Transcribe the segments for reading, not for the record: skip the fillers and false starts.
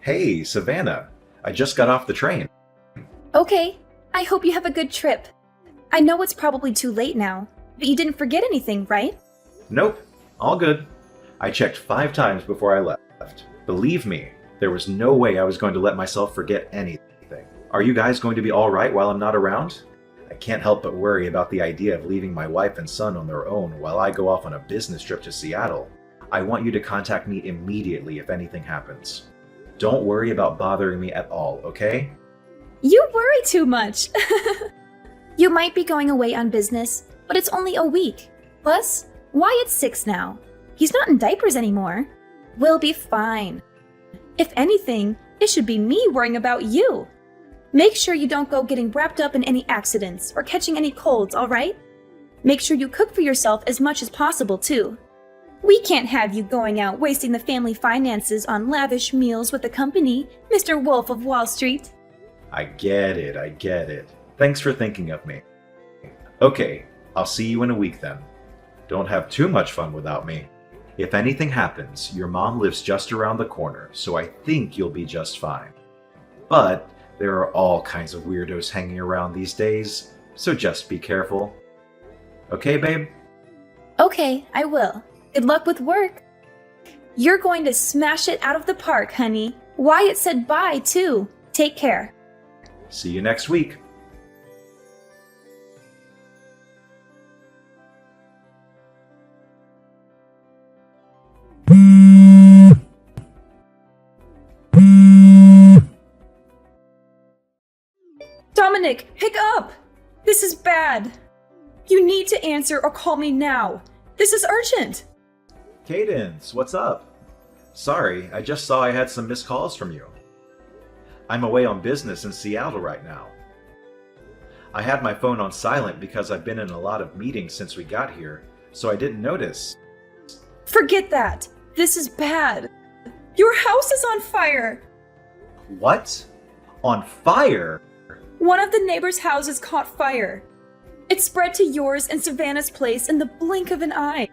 Hey, Savannah. I just got off the train. Okay, I hope you have a good trip. I know it's probably too late now, but you didn't forget anything, right? Nope, all good. I checked 5 times before I left. Believe me, there was no way I was going to let myself forget anything. Are you guys going to be alright while I'm not around? I can't help but worry about the idea of leaving my wife and son on their own while I go off on a business trip to Seattle. I want you to contact me immediately if anything happens. Don't worry about bothering me at all, okay? You worry too much. You might be going away on business, but it's only a week. Plus, Wyatt's 6 now. He's not in diapers anymore. We'll be fine. If anything, it should be me worrying about you. Make sure you don't go getting wrapped up in any accidents or catching any colds, alright? Make sure you cook for yourself as much as possible, too. We can't have you going out wasting the family finances on lavish meals with the company, Mr. Wolf of Wall Street. I get it. Thanks for thinking of me. Okay, I'll see you in a week then. Don't have too much fun without me. If anything happens, your mom lives just around the corner, so I think you'll be just fine. But there are all kinds of weirdos hanging around these days, so just be careful. Okay, babe? Okay, I will. Good luck with work. You're going to smash it out of the park, honey. Wyatt said bye, too. Take care. See you next week. Dominic, pick up! This is bad. You need to answer or call me now. This is urgent. Cadence, what's up? Sorry, I just saw I had some missed calls from you. I'm away on business in Seattle right now. I had my phone on silent because I've been in a lot of meetings since we got here, so I didn't notice. Forget that. This is bad. Your house is on fire. What? On fire? One of the neighbors' houses caught fire. It spread to yours and Savannah's place in the blink of an eye.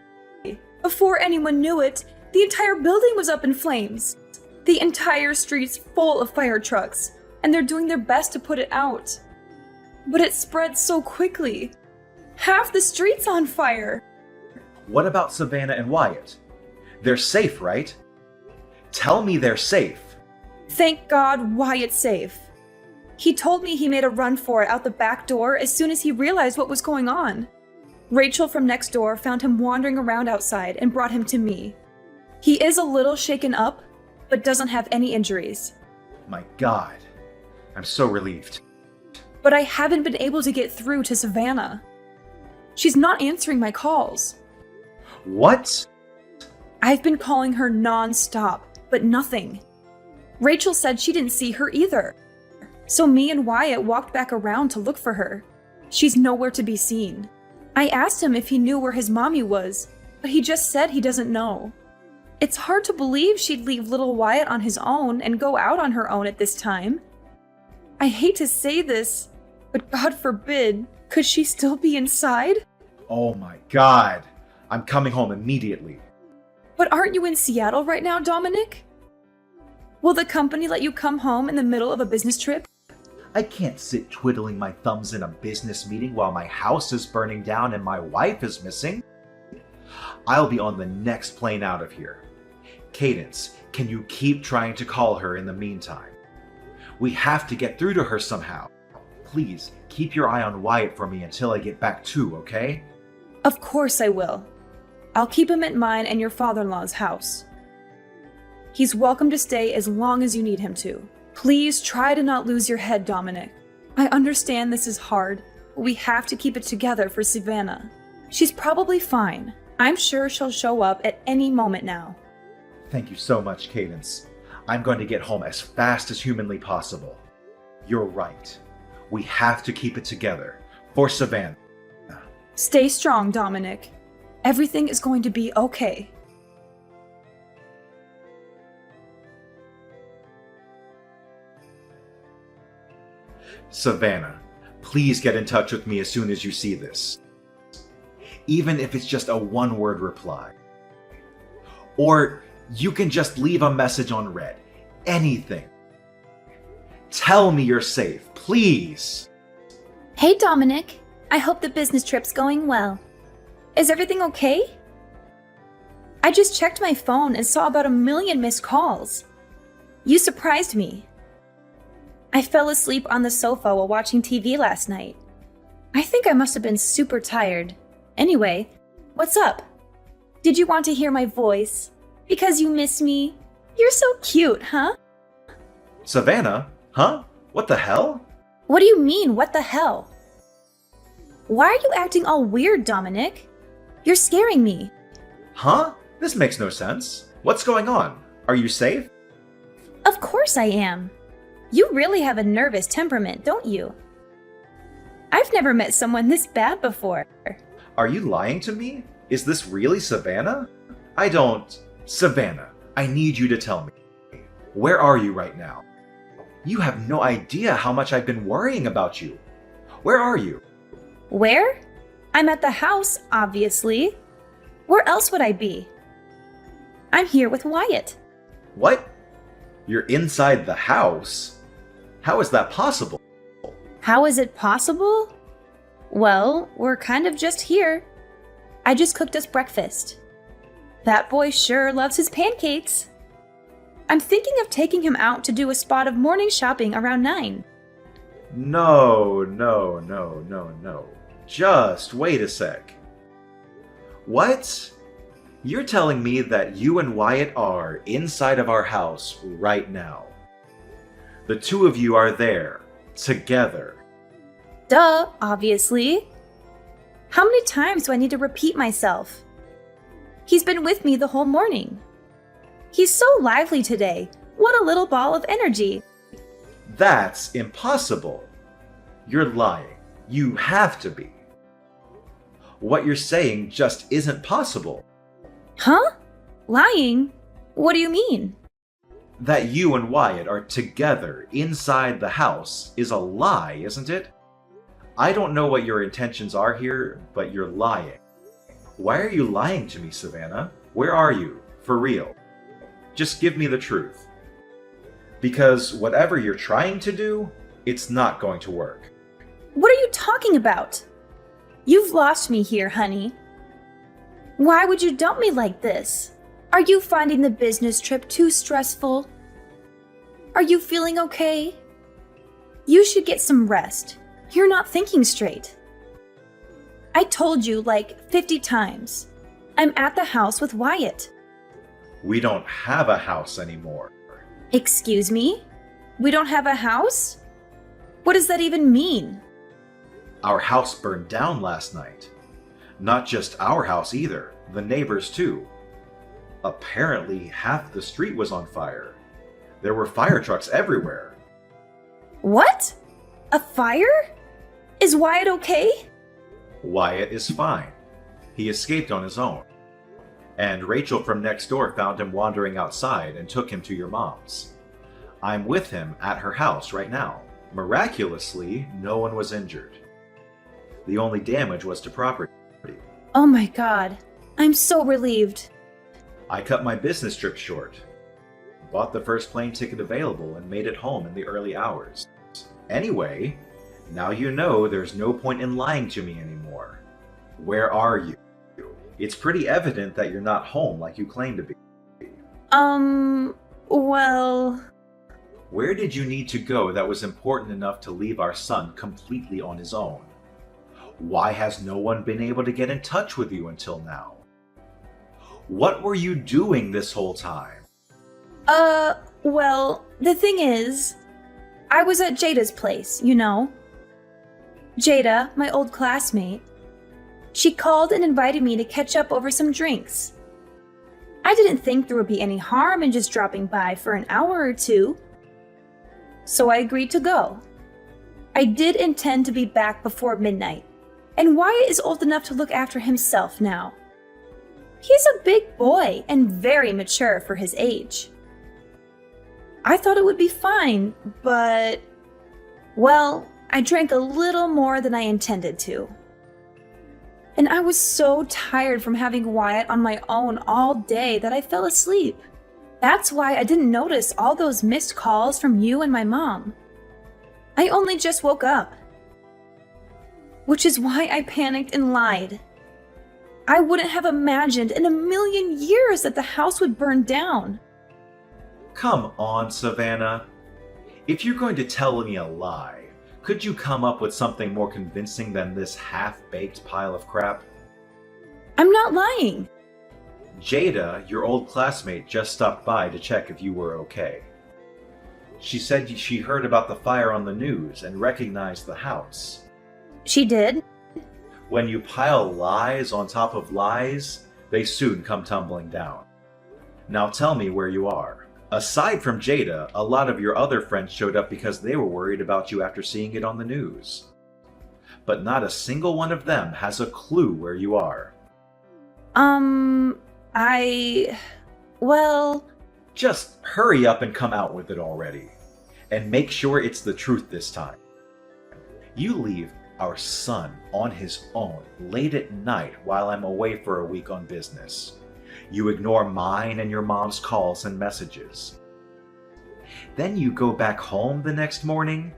Before anyone knew it, the entire building was up in flames. The entire street's full of fire trucks, and they're doing their best to put it out. But it spread so quickly. Half the street's on fire. What about Savannah and Wyatt? They're safe, right? Tell me they're safe. Thank God Wyatt's safe. He told me he made a run for it out the back door as soon as he realized what was going on. Rachel from next door found him wandering around outside and brought him to me. He is a little shaken up, but doesn't have any injuries. My God. I'm so relieved. But I haven't been able to get through to Savannah. She's not answering my calls. What? I've been calling her non-stop, but nothing. Rachel said she didn't see her either. So me and Wyatt walked back around to look for her. She's nowhere to be seen. I asked him if he knew where his mommy was, but he just said he doesn't know. It's hard to believe she'd leave little Wyatt on his own and go out on her own at this time. I hate to say this, but God forbid, could she still be inside? Oh my God. I'm coming home immediately. But aren't you in Seattle right now, Dominic? Will the company let you come home in the middle of a business trip? I can't sit twiddling my thumbs in a business meeting while my house is burning down and my wife is missing. I'll be on the next plane out of here. Cadence, can you keep trying to call her in the meantime? We have to get through to her somehow. Please, keep your eye on Wyatt for me until I get back too, okay? Of course I will. I'll keep him at mine and your father-in-law's house. He's welcome to stay as long as you need him to. Please try to not lose your head, Dominic. I understand this is hard, but we have to keep it together for Savannah. She's probably fine. I'm sure she'll show up at any moment now. Thank you so much, Cadence. I'm going to get home as fast as humanly possible. You're right. We have to keep it together for Savannah. Stay strong, Dominic. Everything is going to be okay. Savannah, please get in touch with me as soon as you see this. Even if it's just a one-word reply. Or you can just leave a message on red. anything. Tell me you're safe, please. Hey, Dominic. I hope the business trip's going well. Is everything okay? I just checked my phone and saw about 1,000,000 missed calls. You surprised me. I fell asleep on the sofa while watching TV last night. I think I must have been super tired. Anyway, what's up? Did you want to hear my voice? Because you miss me? You're so cute, huh? Savannah? Huh? What the hell? What do you mean, what the hell? Why are you acting all weird, Dominic? You're scaring me. Huh? This makes no sense. What's going on? Are you safe? Of course I am. You really have a nervous temperament, don't you? I've never met someone this bad before. Are you lying to me? Is this really Savannah? Savannah, I need you to tell me. Where are you right now? You have no idea how much I've been worrying about you. Where are you? Where? I'm at the house, obviously. Where else would I be? I'm here with Wyatt. What? You're inside the house? How is that possible? How is it possible? Well, we're kind of just here. I just cooked us breakfast. That boy sure loves his pancakes. I'm thinking of taking him out to do a spot of morning shopping around 9. No. Just wait a sec. What? You're telling me that you and Wyatt are inside of our house right now. The two of you are there, together. Duh, obviously. How many times do I need to repeat myself? He's been with me the whole morning. He's so lively today. What a little ball of energy. That's impossible. You're lying. You have to be. What you're saying just isn't possible. Huh? Lying? What do you mean? That you and Wyatt are together inside the house is a lie, isn't it? I don't know what your intentions are here, but you're lying. Why are you lying to me, Savannah? Where are you? For real. Just give me the truth. Because whatever you're trying to do, it's not going to work. What are you talking about? You've lost me here, honey. Why would you dump me like this? Are you finding the business trip too stressful? Are you feeling okay? You should get some rest. You're not thinking straight. I told you like 50 times. I'm at the house with Wyatt. We don't have a house anymore. Excuse me? We don't have a house? What does that even mean? Our house burned down last night. Not just our house either, the neighbors too. Apparently, half the street was on fire. There were fire trucks everywhere. What? A fire? Is Wyatt okay? Wyatt is fine. He escaped on his own. And Rachel from next door found him wandering outside and took him to your mom's. I'm with him at her house right now. Miraculously, no one was injured. The only damage was to property. Oh my god. I'm so relieved. I cut my business trip short. Bought the first plane ticket available and made it home in the early hours. Anyway, now you know there's no point in lying to me anymore. Where are you? It's pretty evident that you're not home like you claim to be. Well... Where did you need to go that was important enough to leave our son completely on his own? Why has no one been able to get in touch with you until now? What were you doing this whole time? Well, the thing is, I was at Jada's place, you know. Jada, my old classmate. She called and invited me to catch up over some drinks. I didn't think there would be any harm in just dropping by for an hour or two. So I agreed to go. I did intend to be back before midnight, and Wyatt is old enough to look after himself now. He's a big boy and very mature for his age. I thought it would be fine, but... well, I drank a little more than I intended to. And I was so tired from having Wyatt on my own all day that I fell asleep. That's why I didn't notice all those missed calls from you and my mom. I only just woke up. Which is why I panicked and lied. I wouldn't have imagined in a million years that the house would burn down. Come on, Savannah. If you're going to tell me a lie, could you come up with something more convincing than this half-baked pile of crap? I'm not lying. Jada, your old classmate, just stopped by to check if you were okay. She said she heard about the fire on the news and recognized the house. She did? When you pile lies on top of lies, they soon come tumbling down. Now tell me where you are. Aside from Jada, a lot of your other friends showed up because they were worried about you after seeing it on the news. But not a single one of them has a clue where you are. Well... Just hurry up and come out with it already. And make sure it's the truth this time. You leave our son on his own late at night while I'm away for a week on business. You ignore mine and your mom's calls and messages. Then you go back home the next morning.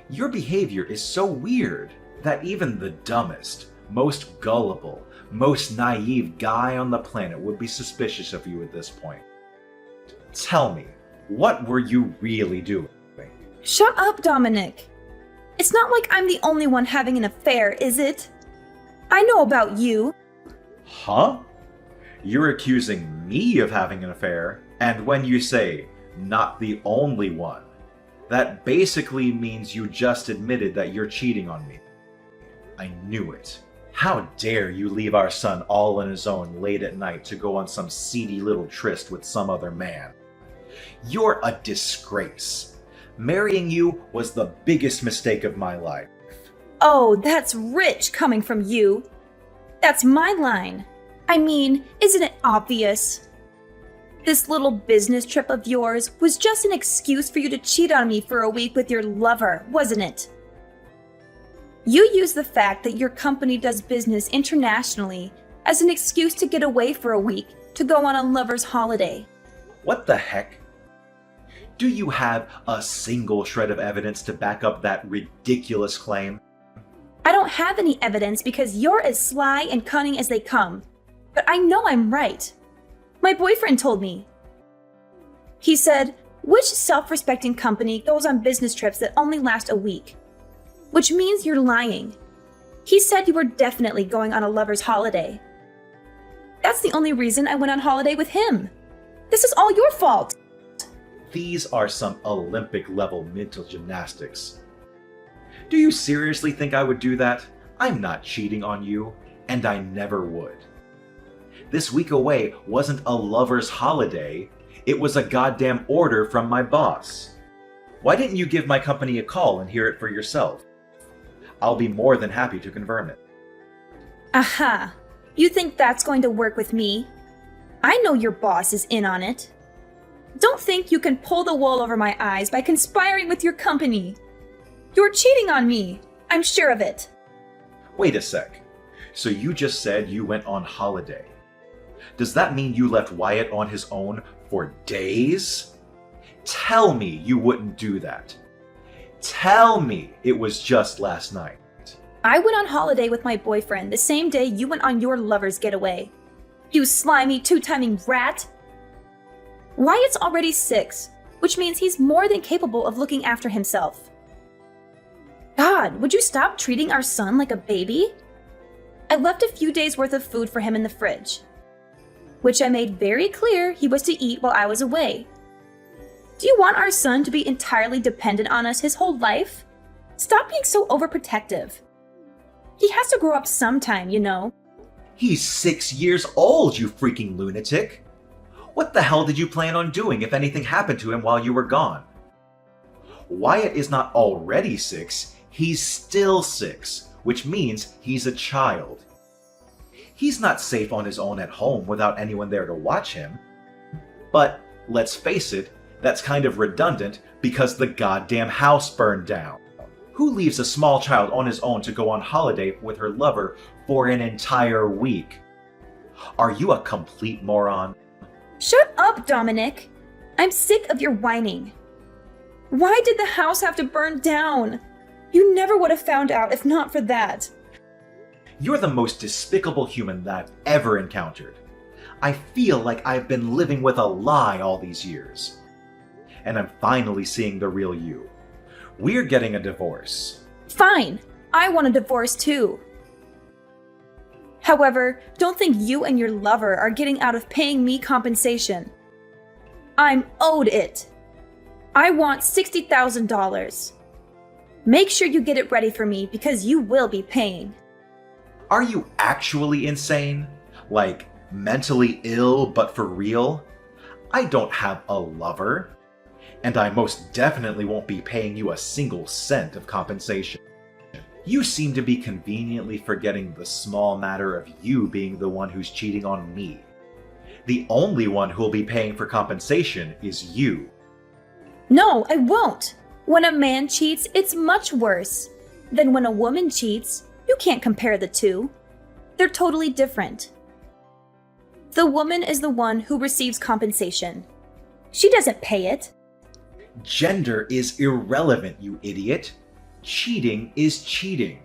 Your behavior is so weird that even the dumbest, most gullible, most naive guy on the planet would be suspicious of you at this point. Tell me, what were you really doing? Shut up, Dominic. It's not like I'm the only one having an affair, is it? I know about you. Huh? You're accusing me of having an affair, and when you say, not the only one, that basically means you just admitted that you're cheating on me. I knew it. How dare you leave our son all on his own late at night to go on some seedy little tryst with some other man? You're a disgrace. Marrying you was the biggest mistake of my life. Oh, that's rich coming from you. That's my line. I mean, isn't it obvious? This little business trip of yours was just an excuse for you to cheat on me for a week with your lover, wasn't it? You used the fact that your company does business internationally as an excuse to get away for a week to go on a lover's holiday. What the heck? Do you have a single shred of evidence to back up that ridiculous claim? I don't have any evidence because you're as sly and cunning as they come. But I know I'm right. My boyfriend told me. He said, which self-respecting company goes on business trips that only last a week? Which means you're lying. He said you were definitely going on a lover's holiday. That's the only reason I went on holiday with him. This is all your fault. These are some Olympic-level mental gymnastics. Do you seriously think I would do that? I'm not cheating on you, and I never would. This week away wasn't a lover's holiday, it was a goddamn order from my boss. Why didn't you give my company a call and hear it for yourself? I'll be more than happy to confirm it. Aha! You think that's going to work with me? I know your boss is in on it. Don't think you can pull the wool over my eyes by conspiring with your company. You're cheating on me. I'm sure of it. Wait a sec. So you just said you went on holiday. Does that mean you left Wyatt on his own for days? Tell me you wouldn't do that. Tell me it was just last night. I went on holiday with my boyfriend the same day you went on your lover's getaway. You slimy, two-timing rat! Wyatt's already 6, which means he's more than capable of looking after himself. God, would you stop treating our son like a baby? I left a few days' worth of food for him in the fridge, which I made very clear he was to eat while I was away. Do you want our son to be entirely dependent on us his whole life? Stop being so overprotective. He has to grow up sometime, you know. He's 6 years old, you freaking lunatic! What the hell did you plan on doing if anything happened to him while you were gone? Wyatt is not already 6, he's still 6, which means he's a child. He's not safe on his own at home without anyone there to watch him. But, let's face it, that's kind of redundant because the goddamn house burned down. Who leaves a small child on his own to go on holiday with her lover for an entire week? Are you a complete moron? Shut up, Dominic! I'm sick of your whining. Why did the house have to burn down? You never would have found out if not for that. You're the most despicable human that I've ever encountered. I feel like I've been living with a lie all these years. And I'm finally seeing the real you. We're getting a divorce. Fine, I want a divorce too. However, don't think you and your lover are getting out of paying me compensation. I'm owed it. I want $60,000. Make sure you get it ready for me because you will be paying. Are you actually insane? Like, mentally ill but for real? I don't have a lover. And I most definitely won't be paying you a single cent of compensation. You seem to be conveniently forgetting the small matter of you being the one who's cheating on me. The only one who'll be paying for compensation is you. No, I won't. When a man cheats, it's much worse. Than when a woman cheats, you can't compare the two. They're totally different. The woman is the one who receives compensation. She doesn't pay it. Gender is irrelevant, you idiot. Cheating is cheating.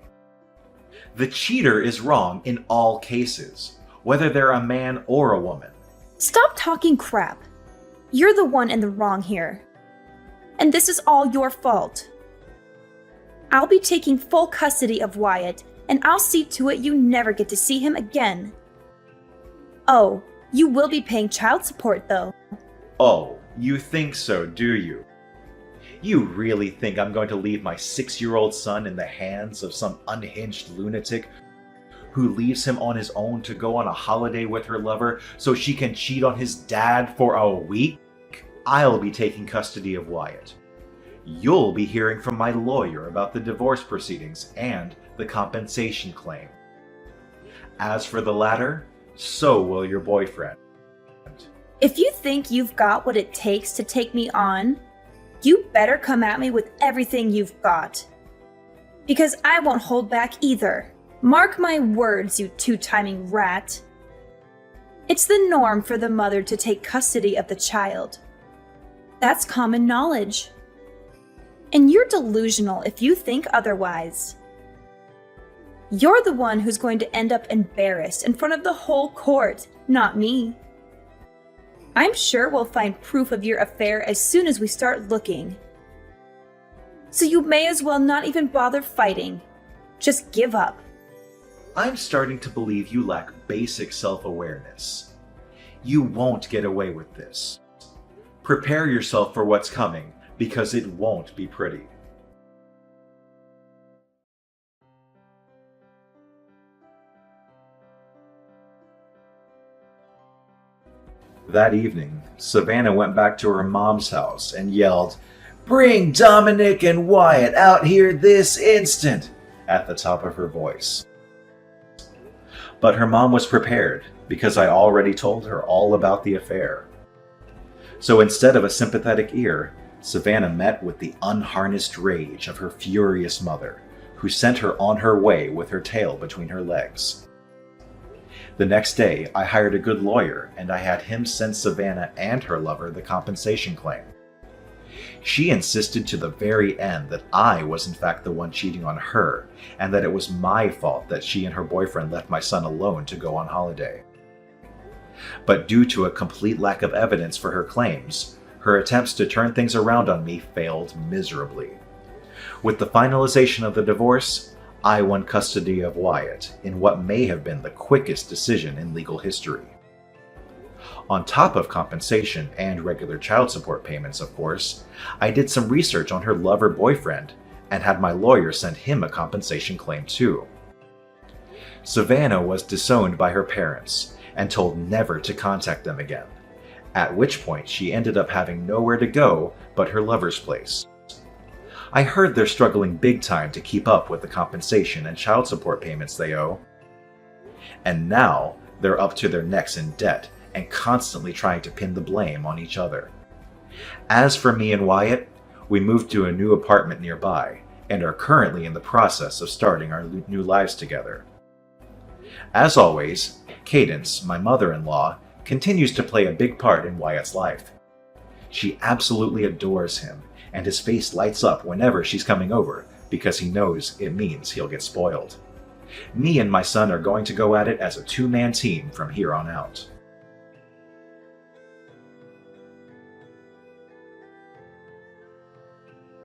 The cheater is wrong in all cases, whether they're a man or a woman. Stop talking crap. You're the one in the wrong here. And this is all your fault. I'll be taking full custody of Wyatt, and I'll see to it you never get to see him again. Oh, you will be paying child support though. Oh, you think so, do you? You really think I'm going to leave my 6-year-old son in the hands of some unhinged lunatic who leaves him on his own to go on a holiday with her lover so she can cheat on his dad for a week? I'll be taking custody of Wyatt. You'll be hearing from my lawyer about the divorce proceedings and the compensation claim. As for the latter, so will your boyfriend. If you think you've got what it takes to take me on, you better come at me with everything you've got. Because I won't hold back either. Mark my words, you two-timing rat. It's the norm for the mother to take custody of the child. That's common knowledge. And you're delusional if you think otherwise. You're the one who's going to end up embarrassed in front of the whole court, not me. I'm sure we'll find proof of your affair as soon as we start looking. So you may as well not even bother fighting. Just give up. I'm starting to believe you lack basic self-awareness. You won't get away with this. Prepare yourself for what's coming, because it won't be pretty. That evening, Savannah went back to her mom's house and yelled, "Bring Dominic and Wyatt out here this instant!" at the top of her voice. But her mom was prepared, because I already told her all about the affair. So instead of a sympathetic ear, Savannah met with the unharnessed rage of her furious mother, who sent her on her way with her tail between her legs. The next day, I hired a good lawyer, and I had him send Savannah and her lover the compensation claim. She insisted to the very end that I was in fact the one cheating on her, and that it was my fault that she and her boyfriend left my son alone to go on holiday. But due to a complete lack of evidence for her claims, her attempts to turn things around on me failed miserably. With the finalization of the divorce, I won custody of Wyatt in what may have been the quickest decision in legal history. On top of compensation and regular child support payments, of course, I did some research on her lover boyfriend and had my lawyer send him a compensation claim too. Savannah was disowned by her parents and told never to contact them again, at which point she ended up having nowhere to go but her lover's place. I heard they're struggling big time to keep up with the compensation and child support payments they owe. And now they're up to their necks in debt and constantly trying to pin the blame on each other. As for me and Wyatt, we moved to a new apartment nearby and are currently in the process of starting our new lives together. As always, Cadence, my mother-in-law, continues to play a big part in Wyatt's life. She absolutely adores him, and his face lights up whenever she's coming over because he knows it means he'll get spoiled. Me and my son are going to go at it as a two-man team from here on out.